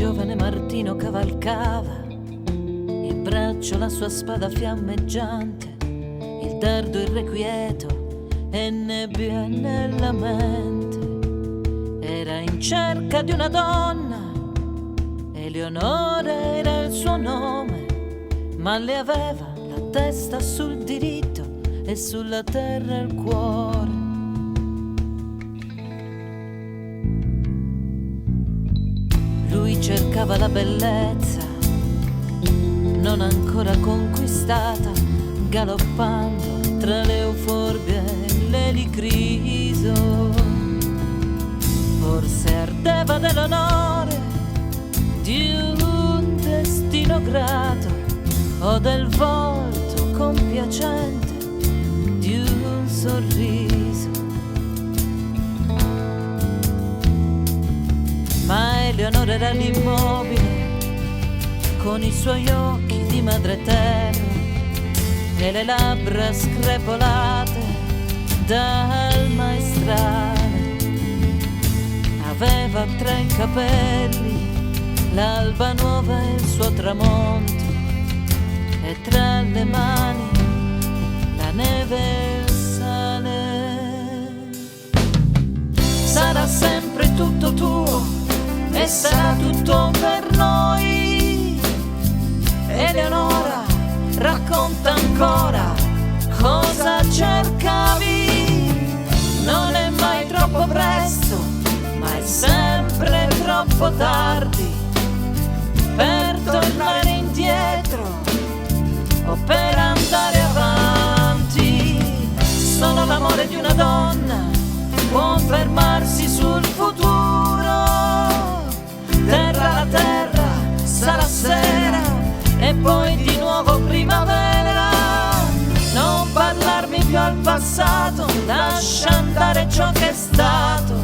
giovane Martino cavalcava in braccio la sua spada fiammeggiante, il dardo irrequieto e nebbia nella mente. Era in cerca di una donna, Eleonora era il suo nome, ma le aveva la testa sul diritto e sulla terra il cuore. Lui cercava la bellezza non ancora conquistata, galoppando tra le euforbie e l'elicriso. Forse ardeva dell'onore di un destino grato o del volto compiacente di un sorriso. Ma Eleonora era l'immobile con i suoi occhi di madreterra e le labbra screpolate dal maestrale. Aveva tra i capelli l'alba nuova e il suo tramonto, e tra le mani la neve e il sale. Sarà sempre tutto tuo e sarà tutto per noi. Eleonora, racconta ancora cosa cercavi. Non è mai troppo presto, ma è sempre troppo tardi per tornare indietro o per andare avanti. Solo l'amore di una donna può fermarsi sul futuro. Terra la terra, sarà sera e poi di nuovo primavera. Non parlarmi più al passato, lascia andare ciò che è stato.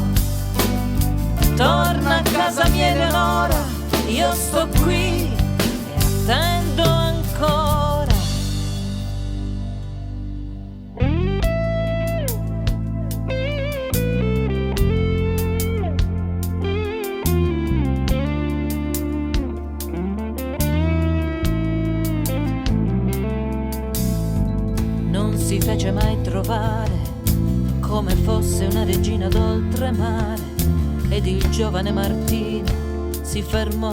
Torna a casa mia Eleonora, io sto qui e attendo ancora. Si fece mai trovare come fosse una regina d'oltremare, ed il giovane Martino si fermò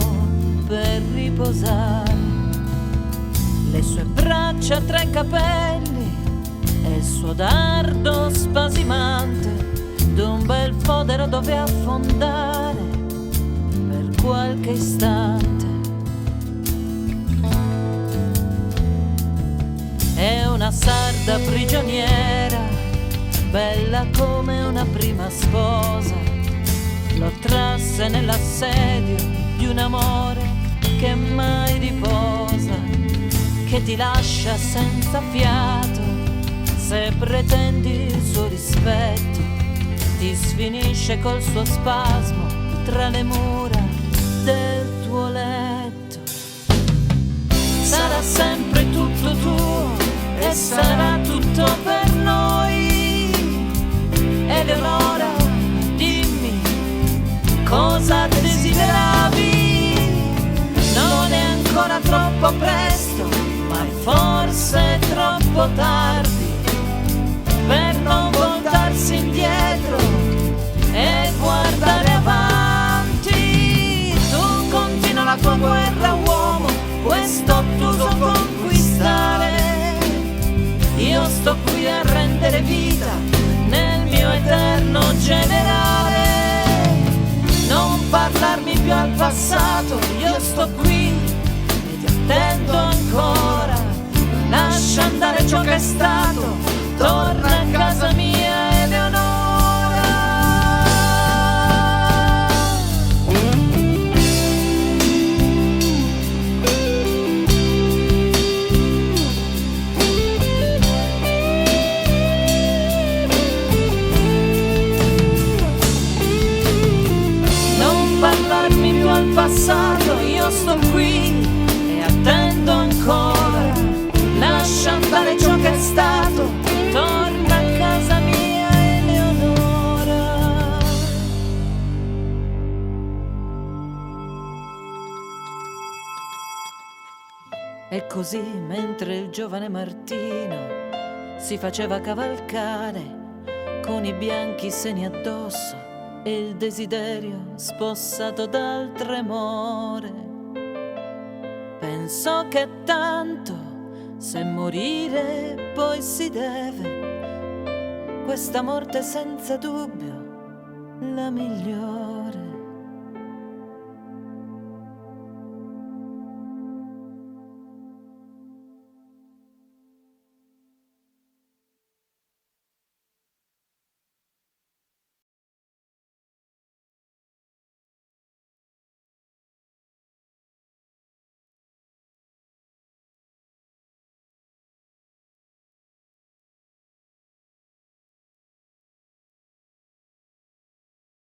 per riposare. Le sue braccia tra i capelli e il suo dardo spasimante d'un bel fodero dove affondare per qualche istante. È una sarda prigioniera, bella come una prima sposa. Lo trasse nell'assedio di un amore che mai riposa, che ti lascia senza fiato se pretendi il suo rispetto. Ti sfinisce col suo spasmo tra le mura del tuo letto. Sarà sempre tutto tuo e sarà tutto per noi. Eleonora, dimmi cosa desideravi. Non è ancora troppo presto, ma è forse troppo tardi per non voltarsi indietro e guardare avanti. Tu continua la tua guerra, uomo, questo ottuso conquistare. Io sto qui a rendere vita nel mio eterno generale. Non parlarmi più al passato, io sto qui e ti attendo ancora. Lascia andare ciò che è stato, torna a casa mia Eleonora. Al passato, io sto qui e attendo ancora. Lascia andare ciò che è stato, torna a casa mia Eleonora. E così, mentre il giovane Martino si faceva cavalcare con i bianchi seni addosso e il desiderio spossato dal tremore, pensò che tanto, se morire poi si deve, questa morte senza dubbio la migliore.